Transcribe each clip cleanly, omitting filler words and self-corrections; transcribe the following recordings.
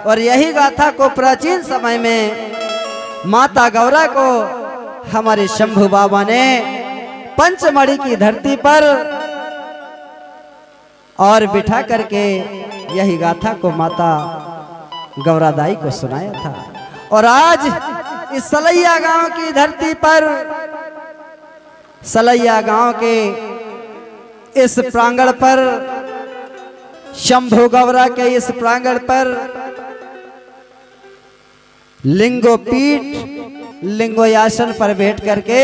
और यही गाथा को प्राचीन समय में माता गौरा को हमारे शंभू बाबा ने पंचमढ़ी की धरती पर और बिठा करके यही गाथा को माता गौरादाई को सुनाया था। और आज इस सलैया गांव की धरती पर, सलैया गांव के इस प्रांगण पर, शंभू गौरा के इस प्रांगण पर लिंगोपीठ लिंगोयासन पर बैठ करके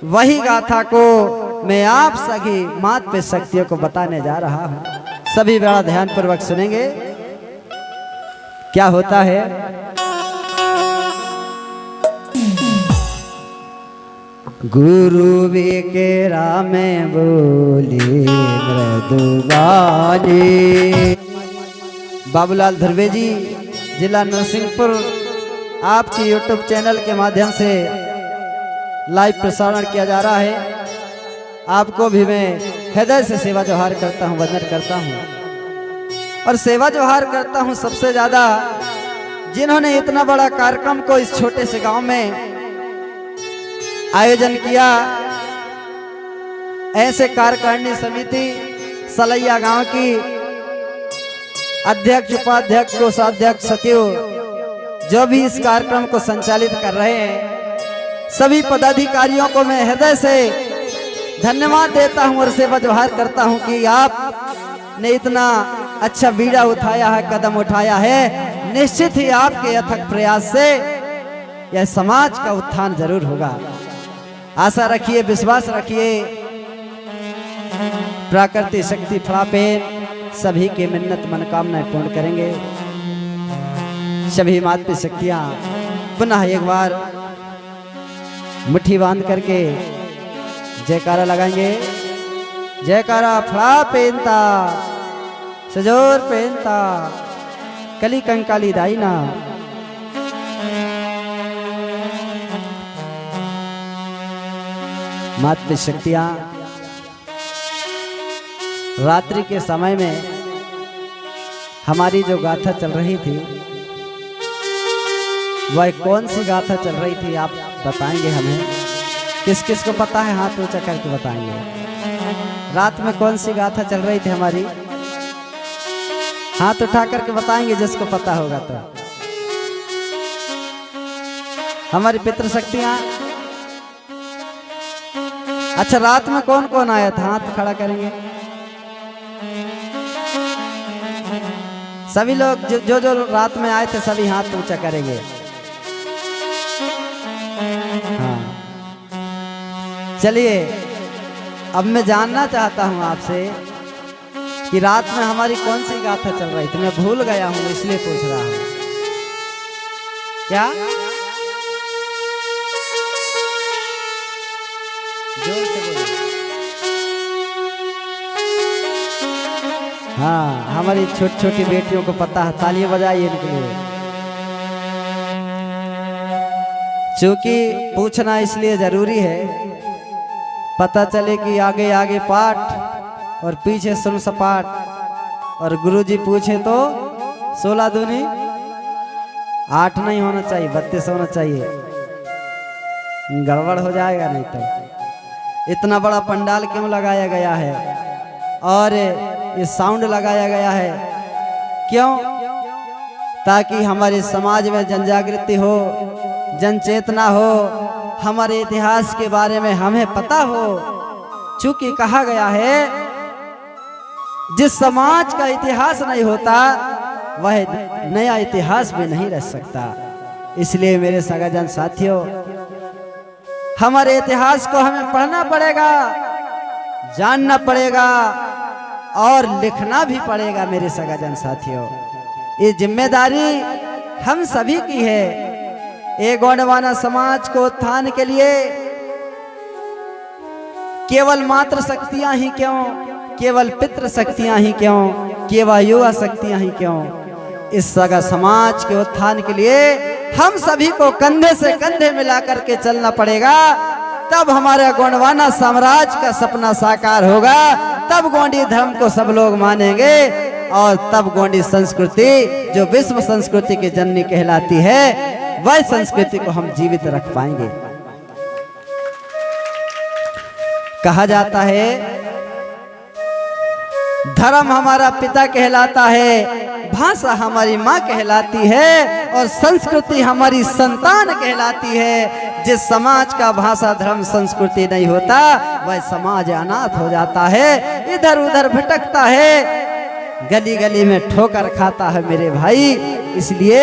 वही गाथा को मैं आप सभी मात पे शक्तियों को बताने जा रहा हूं। सभी बड़ा ध्यान पूर्वक सुनेंगे। क्या होता है? गुरु विकेरा में बोली मृदुबानी। बाबूलाल धुर्वे जी, जिला नरसिंहपुर, आपकी YouTube चैनल के माध्यम से लाइव प्रसारण किया जा रहा है। आपको भी मैं हृदय से सेवा जोहार करता हूँ, वंदन करता हूँ। और सेवा जोहार करता हूँ सबसे ज्यादा जिन्होंने इतना बड़ा कार्यक्रम को इस छोटे से गांव में आयोजन किया। ऐसे कार्यकारिणी समिति सलैया गांव की अध्यक्ष, उपाध्यक्ष, कोषाध्यक्ष, सचिव जो भी इस कार्यक्रम को संचालित कर रहे हैं, सभी पदाधिकारियों को मैं हृदय से धन्यवाद देता हूं और सेवा जोहार करता हूं कि आपने इतना अच्छा बीड़ा उठाया है, कदम उठाया है। निश्चित ही आपके अथक प्रयास से यह समाज का उत्थान जरूर होगा। आशा रखिए, विश्वास रखिए। प्राकृतिक शक्ति फड़ापेन सभी के मिन्नत मनोकामनाएं पूर्ण करेंगे। सभी मातृ शक्तियां पुनः एक बार मुट्ठी बांध करके जयकारा लगाएंगे। जयकारा फड़ा पेनता, सजोर पेनता, कली कंकाली दाईना। मातृ शक्तियां रात्रि के समय में हमारी जो गाथा चल रही थी, वह कौन सी गाथा चल रही थी आप बताएंगे हमें? किस किस को पता है? हाथ ऊंचा करके बताएंगे। रात में कौन सी गाथा चल रही थी हमारी? हाथ उठा करके बताएंगे जिसको पता होगा तो। हमारी पितृशक्तियां। अच्छा, रात में कौन कौन आया था? हाथ खड़ा करेंगे सभी लोग। जो रात में आए थे सभी हाथ ऊंचा करेंगे। हाँ, चलिए अब मैं जानना चाहता हूं आपसे कि रात में हमारी कौन सी गाथा चल रही थी। मैं भूल गया हूं इसलिए पूछ रहा हूं। क्या? जोर से बोलो। हाँ, हमारी छोटी छोटी बेटियों को पता है। तालियां बजाइए इनके लिए। चूंकि पूछना इसलिए जरूरी है, पता चले कि आगे आगे पाठ और पीछे सुन सपाट। और गुरुजी पूछे तो 16 दूनी 8 नहीं होना चाहिए, 32 होना चाहिए। गड़बड़ हो जाएगा नहीं तो। इतना बड़ा पंडाल क्यों लगाया गया है और ये साउंड लगाया गया है? क्यों? ताकि हमारे समाज में जन जागृति हो, जन चेतना हो, हमारे इतिहास के बारे में हमें पता हो। चूंकि कहा गया है जिस समाज का इतिहास नहीं होता वह नया इतिहास भी नहीं रह सकता। इसलिए मेरे सगाजन साथियों, हमारे इतिहास को हमें पढ़ना पड़ेगा, जानना पड़ेगा और लिखना भी पड़ेगा। मेरे सगाजन साथियों, ये जिम्मेदारी हम सभी की है। एक गौंडवाना समाज को उत्थान के लिए केवल मातृ शक्तियां ही क्यों, केवल पितृ शक्तियां ही क्यों, केवल युवा शक्तियां ही क्यों, इस सगा समाज के उत्थान के लिए हम सभी को कंधे से कंधे मिलाकर के चलना पड़ेगा। तब हमारा गोंडवाना साम्राज्य का सपना साकार होगा। तब गोंडी धर्म को सब लोग मानेंगे। और तब गोंडी संस्कृति जो विश्व संस्कृति की जननी कहलाती है, वह संस्कृति को हम जीवित रख पाएंगे। कहा जाता है धर्म हमारा पिता कहलाता है, भाषा हमारी माँ कहलाती है और संस्कृति हमारी संतान कहलाती है। जिस समाज का भाषा धर्म संस्कृति नहीं होता वह समाज अनाथ हो जाता है, इधर उधर भटकता है, गली गली में ठोकर खाता है मेरे भाई। इसलिए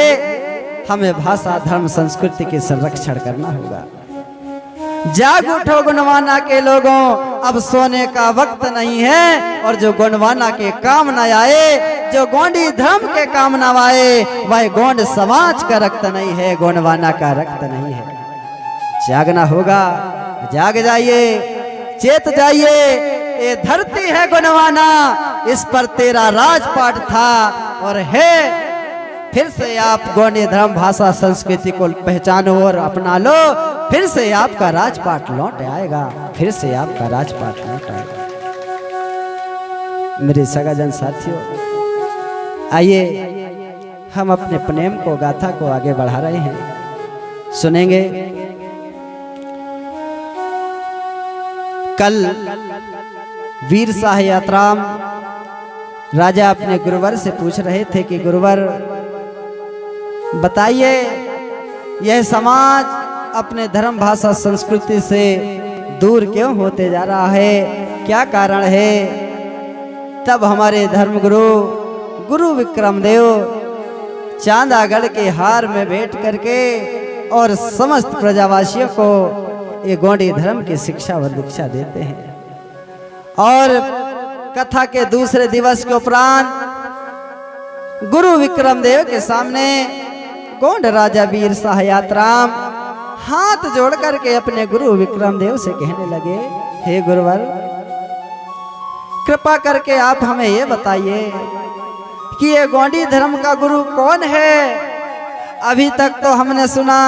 हमें भाषा धर्म संस्कृति के संरक्षण करना होगा। जाग उठो गुणवाना के लोगों, अब सोने का वक्त नहीं है, और जो गुणवाना के काम न आए, जो गोंडी धर्म के काम न आए, वह गोंड समाज का रक्त नहीं है, गोंडवाना का रक्त नहीं है। जागना होगा, जाग जाइए, चेत जाइए। ये धरती है गुणवाना, इस पर तेरा राजपाट था और है। फिर से आप गोंडी धर्म भाषा संस्कृति को पहचानो और अपना लो, फिर से आपका राजपाट लौट आएगा, फिर से आपका राजपाट लौट आएगा। मेरे सगाजन साथियों, आइए हम अपने प्रेम को, गाथा को आगे बढ़ा रहे हैं, सुनेंगे। कल वीर शाह यात्राम राजा अपने गुरुवर से पूछ रहे थे कि गुरुवर बताइए, यह समाज अपने धर्म भाषा संस्कृति से दूर क्यों होते जा रहा है, क्या कारण है? तब हमारे धर्मगुरु गुरु विक्रमदेव चांदागढ़ के हार में बैठ करके और समस्त प्रजावासियों को ये गोंडी धर्म की शिक्षा व दीक्षा देते हैं। और कथा के दूसरे दिवस के उपरांत गुरु विक्रमदेव के सामने गोंड राजा वीर शाह यात्राम हाथ जोड़ करके अपने गुरु विक्रमदेव से कहने लगे, हे गुरुवर, कृपा करके आप हमें ये बताइए कि ये गोंडी धर्म का गुरु कौन है? अभी तक तो हमने सुना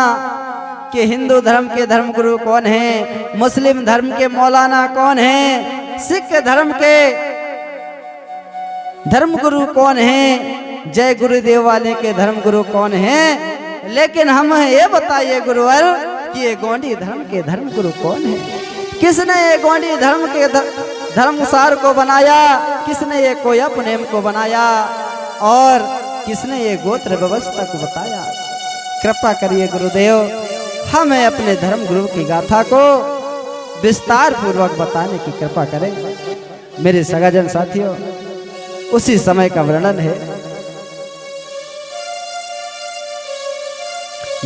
कि हिंदू धर्म के धर्मगुरु कौन है, मुस्लिम धर्म के मौलाना कौन है, सिख धर्म के धर्मगुरु कौन है, जय गुरुदेव वाले के धर्मगुरु कौन है, लेकिन हमें ये बताइए गुरुवर कि ये गोंडी धर्म के धर्मगुरु कौन है? किसने ये गोंडी धर्म के धर्मसार को बनाया, किसने ये कोयप नेम को बनाया और किसने ये गोत्र व्यवस्था को बताया? कृपा करिए गुरुदेव, हमें अपने धर्म गुरु की गाथा को विस्तार पूर्वक बताने की कृपा करें। मेरे सगाजन साथियों, उसी समय का वर्णन है,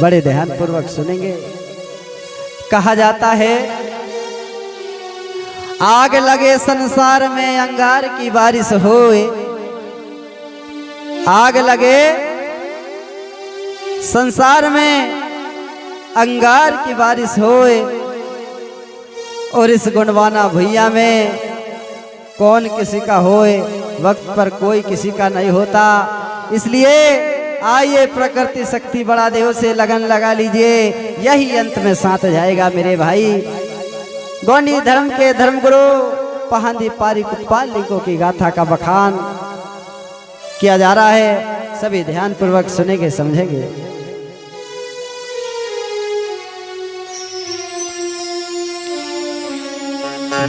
बड़े ध्यान पूर्वक सुनेंगे। कहा जाता है आग लगे संसार में अंगार की बारिश होए, आग लगे संसार में अंगार की बारिश होए, और इस गुणवाना भुइया में कौन किसी का होए, वक्त पर कोई किसी का नहीं होता। इसलिए आइए प्रकृति शक्ति बड़ा देव से लगन लगा लीजिए, यही अंत में साथ जाएगा मेरे भाई। गोंडी धर्म के धर्मगुरु पहांदी पालिकों की गाथा का बखान किया जा रहा है, सभी ध्यान पूर्वक सुनेंगे, समझेंगे।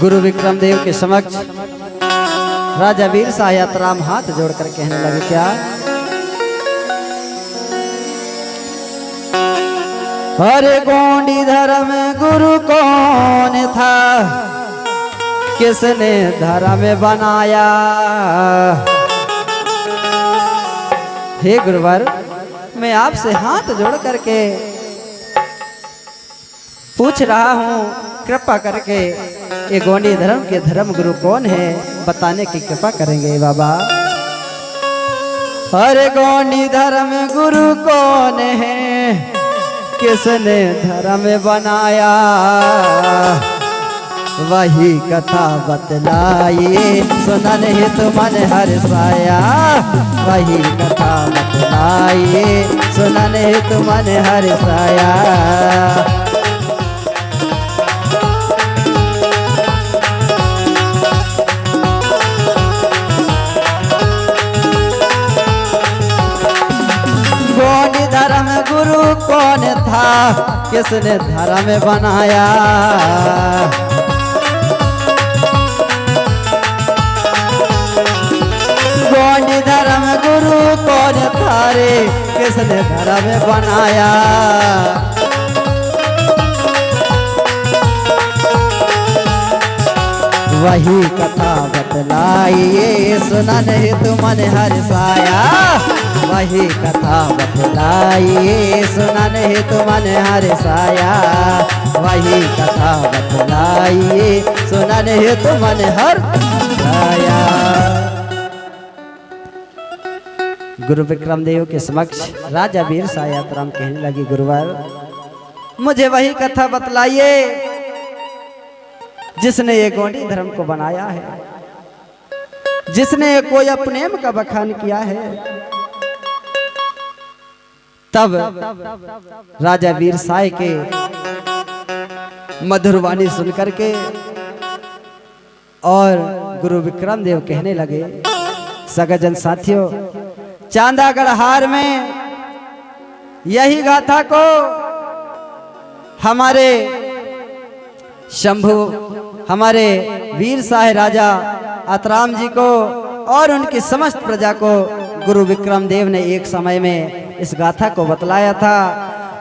गुरु विक्रमदेव के समक्ष राजा वीर शाह यात्राम हाथ जोड़कर कहने लगे, क्या? अरे गोंडी धर्म गुरु कौन था, किसने धर्म बनाया? हे गुरुवर, मैं आपसे हाथ जोड़ करके पूछ रहा हूँ, कृपा करके ये गोंडी धर्म के धर्म गुरु कौन है, बताने की कृपा करेंगे बाबा। अरे गोंडी धर्म गुरु कौन है, किसने धर्म बनाया? वही कथा बतलाइए, सुनन हित मन हर्षाया। वही कथा बतलाइए, सुनन हित मन हर्षाया। कौन था, किसने धर्म बनाया। गोंडी धर्म गुरु कौन था रे, किसने धर्म बनाया। वही कथा बतलाइए, सुना नहीं तुमन हर्षाया। वही कथा बतलाइए, सुना नहीं तुमन हर्षाया। वही कथा बतलाइए, सुना नहीं तुमन हर्षाया। गुरु विक्रम देव के समक्ष राजा वीर सायातराम कहने लगी, गुरुवर मुझे वही कथा बतलाइए जिसने ये गोंडी धर्म को बनाया है, जिसने कोई अपनेम का बखान किया है। तब राजा वीर साय के मधुर वाणी सुनकर के और गुरु विक्रम देव कहने लगे, सगजन साथियों, चांदागढ़ हार में यही गाथा को हमारे शंभु, हमारे वीर साहे राजा आतराम जी को और उनकी समस्त प्रजा को गुरु विक्रम देव ने एक समय में इस गाथा को बतलाया था।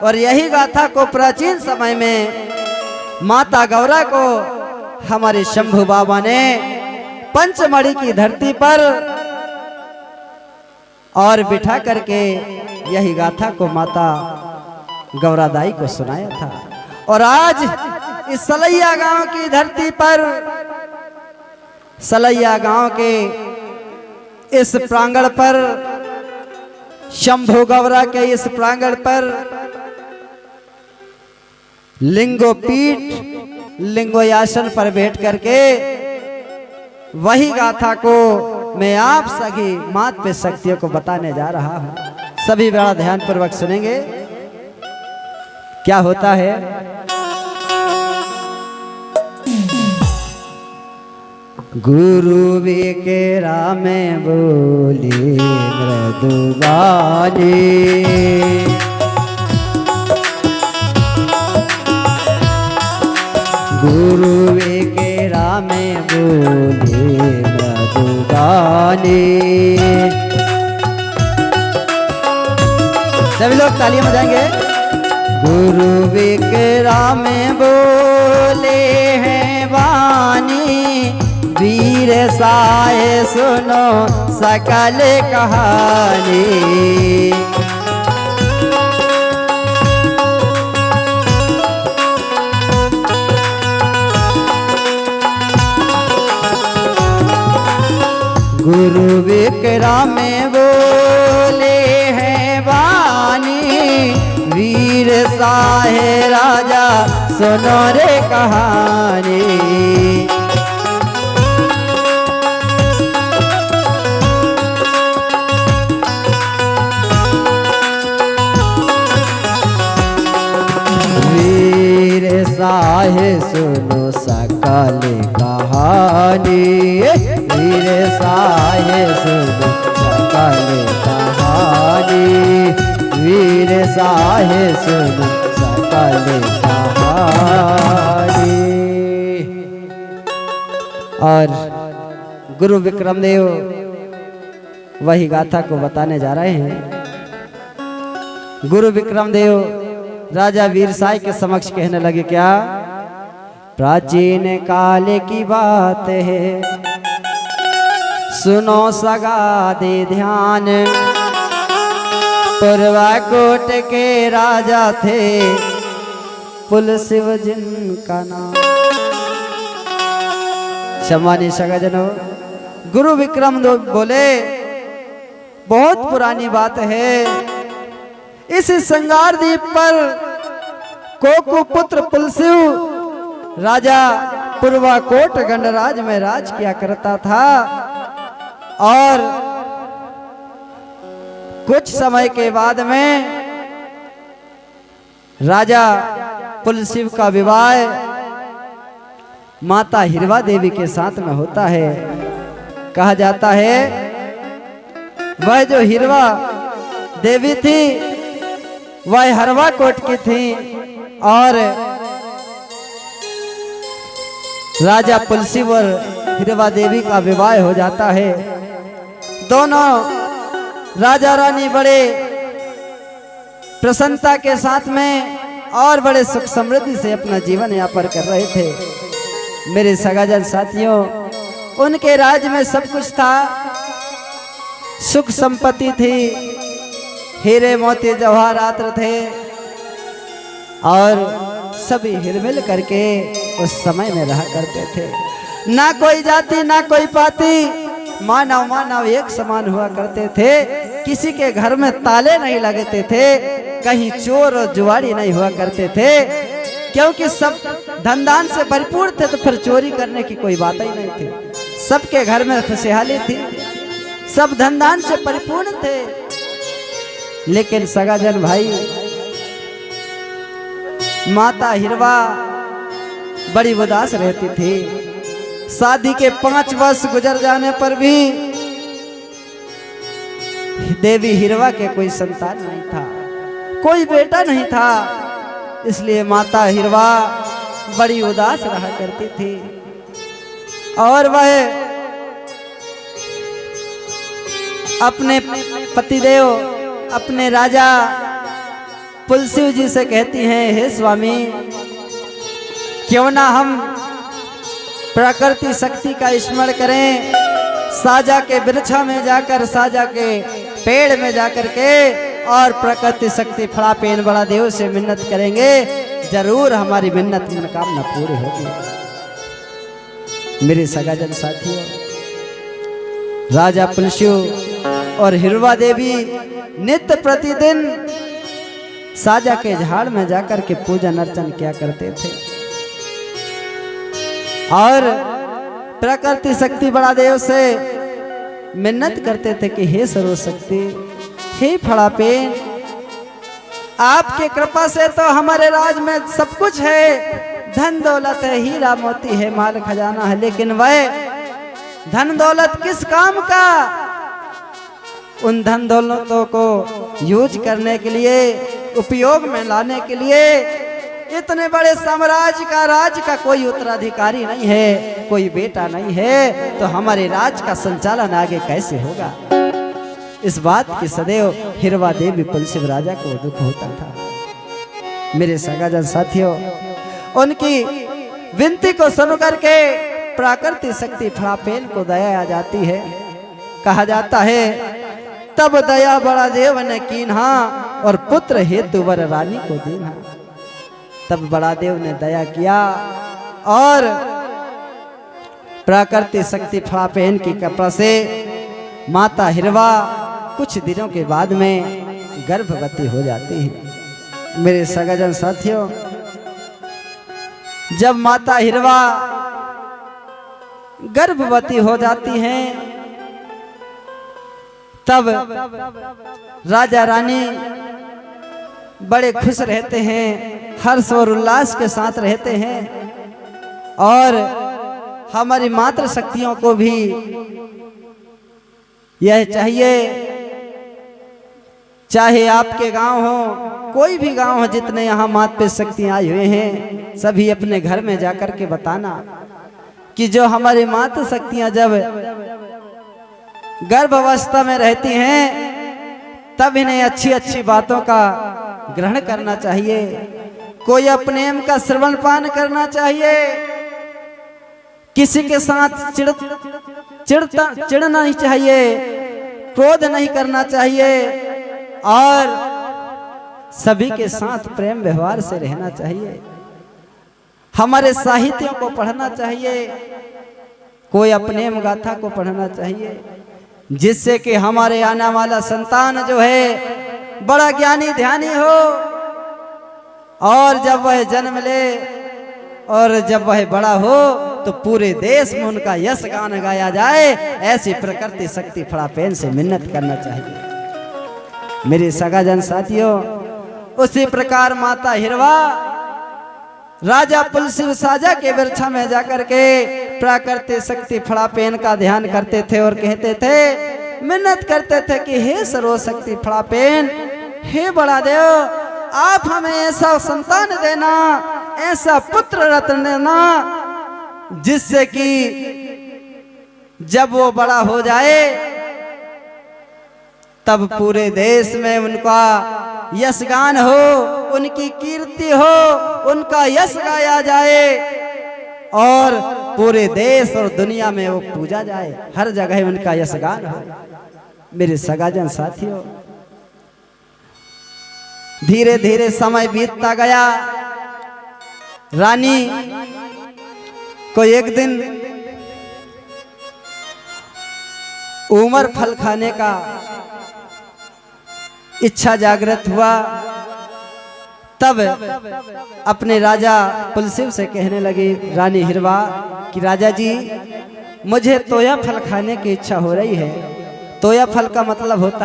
और यही गाथा को प्राचीन समय में माता गौरा को हमारे शंभु बाबा ने पंचमढ़ी की धरती पर और बिठा करके यही गाथा को माता गौरादाई को सुनाया था। और आज इस सलैया गांव की धरती पर, सलैया गांव के इस प्रांगण पर, शंभु गौरा के इस प्रांगण पर लिंगोपीठ, लिंगोयासन पर बैठ करके वही गाथा को मैं आप सभी मात पे शक्तियों को बताने जा रहा हूं। सभी बड़ा ध्यान पूर्वक सुनेंगे। क्या होता है, गुरु विकेरा में बोली मृदुबानी, गुरु विकेरा में बोली मृदुबानी। सभी लोग तालियां बजाएंगे। गुरु विकेरा में बोले हैं वाणी, वीर साए सुनो सकल कहानी। गुरु विक्रम में बोले हैं वाणी, वीर साहे राजा सुनो रे कहानी। साहे सुनो सकल कहानी, वीर साहे सुनो सकल कहानी, वीर साहे सुनो सकल कहानी। और गुरु विक्रम देव वही गाथा को बताने जा रहे हैं। गुरु विक्रम देव राजा वीर साय के समक्ष कहने लगे, क्या प्राचीन काल की बात है, सुनो सगा दे ध्यान। पूर्वाकोट के राजा थे पुलसिव जिनका नाम। सम्मानित सगाजनों, गुरु विक्रम देव बोले, बहुत पुरानी बात है, इस संगार द्वीप पर कोकु पुत्र पुलसिव राजा पूर्वाकोट गंडराज में राज किया करता था। और कुछ समय के बाद में राजा पुलसिव का विवाह माता हिरवा देवी के साथ में होता है। कहा जाता है वह जो हिरवा देवी थी वह हरवा कोट की थी और राजा पुलसी और हिरवा देवी का विवाह हो जाता है। दोनों राजा रानी बड़े प्रसन्नता के साथ में और बड़े सुख समृद्धि से अपना जीवन यापन कर रहे थे। मेरे सगाजन साथियों, उनके राज्य में सब कुछ था, सुख संपत्ति थी, हीरे मोती जवाहरात थे और सभी हिलमिल करके उस समय में रहा करते थे। ना कोई जाति ना कोई पाति, मानव मानव एक समान हुआ करते थे। किसी के घर में ताले नहीं लगते थे, कहीं चोर और जुआड़ी नहीं हुआ करते थे, क्योंकि सब धनदान से भरपूर थे। तो फिर चोरी करने की कोई बात ही नहीं थी। सबके घर में खुशहाली थी, सब धनदान से परिपूर्ण थे। लेकिन सगाजन भाई, माता हिरवा बड़ी उदास रहती थी। शादी के 5 वर्ष गुजर जाने पर भी देवी हिरवा के कोई संतान नहीं था, कोई बेटा नहीं था। इसलिए माता हिरवा बड़ी उदास रहा करती थी और वह अपने पतिदेव, अपने राजा पुलसी जी से कहती हैं, हे स्वामी, क्यों ना हम प्रकृति शक्ति का स्मरण करें, साजा के वृक्षा में जाकर, साजा के पेड़ में जाकर के और प्रकृति शक्ति फड़ा पेन बड़ा देव से मिन्नत करेंगे, जरूर हमारी मिन्नत मनोकामना पूरी होगी। मेरे सगाजन साथियों, राजा पुलसी और हिरवा देवी नित्य प्रतिदिन साजा के झाड़ में जाकर के पूजन अर्चन किया करते थे और प्रकृति शक्ति बड़ा देव से मिन्नत करते थे कि हे सर्वशक्ति, हे फड़ापेन, आपके कृपा से तो हमारे राज में सब कुछ है, धन दौलत है, हीरा मोती है, माल खजाना है, लेकिन वह धन दौलत किस काम का? उन धन दौलतों को यूज करने के लिए, उपयोग में लाने के लिए इतने बड़े साम्राज्य का, राज का कोई उत्तराधिकारी नहीं है, कोई बेटा नहीं है, तो हमारे राज का संचालन आगे कैसे होगा? इस बात की सदैव हिरवा देवी पुलसी राजा को दुख होता था। मेरे सगाजन साथियों, उनकी विनती को सुन करके प्राकृतिक शक्ति फड़ापेन को दया आ जाती है। कहा जाता है, तब दया बड़ा देव ने कीन्हा और पुत्र हेतु वर रानी को दीन्हा। तब बड़ा देव ने दया किया और प्राकृतिक शक्ति फड़ापेन की कृपा से माता हिरवा कुछ दिनों के बाद में गर्भवती हो जाती है। मेरे सगाजन साथियों, जब माता हिरवा गर्भवती हो जाती हैं, तब राजा रानी बड़े खुश रहते हैं, हर्ष और उल्लास के साथ रहते हैं और हमारी मातृ शक्तियों को भी यह चाहिए, चाहे आपके गांव हो, कोई भी गांव हो, जितने यहाँ मातृ शक्तियां आई हुए हैं, सभी अपने घर में जाकर के बताना कि जो हमारी मातृ शक्तियां जब गर्भावस्था में रहती हैं, तब इन्हें अच्छी अच्छी बातों का ग्रहण करना चाहिए, कोई अपनेम का श्रवण पान करना चाहिए, किसी के साथ चिढ़ना नहीं चाहिए, क्रोध नहीं करना चाहिए और सभी के साथ प्रेम व्यवहार से रहना चाहिए। हमारे साहित्यों को पढ़ना चाहिए, कोई अपनेम गाथा को पढ़ना चाहिए, जिससे कि हमारे आने वाला संतान जो है बड़ा ज्ञानी ध्यानी हो और जब वह जन्म ले और जब वह बड़ा हो तो पूरे देश में उनका यश गान गाया जाए। ऐसी प्रकृति शक्ति फड़ापेन से मिन्नत करना चाहिए। मेरे सगाजन साथियों, उसी प्रकार माता हिरवा राजा पुलसी साजा के वृक्षा में जाकर के प्राकृतिक शक्ति फड़ापेन का ध्यान करते थे और कहते थे, मिन्नत करते थे कि हे सर्वशक्ति फड़ापेन, हे बड़ा देव, आप हमें ऐसा संतान देना, ऐसा पुत्र रत्न देना, जिससे कि जब वो बड़ा हो जाए तब पूरे देश में उनका यशगान हो, उनकी कीर्ति हो, उनका यश गाया जाए और पूरे देश और दुनिया में वो पूजा जाए, हर जगह उनका यशगान हो। मेरे सगाजन साथियों, धीरे धीरे समय बीतता गया। रानी को एक दिन उमर फल खाने का इच्छा जागृत हुआ। तब अपने राजा कुलशिव से कहने लगी रानी हिरवा कि राजा जी, मुझे तोया फल खाने की इच्छा हो रही है। तोया फल का मतलब होता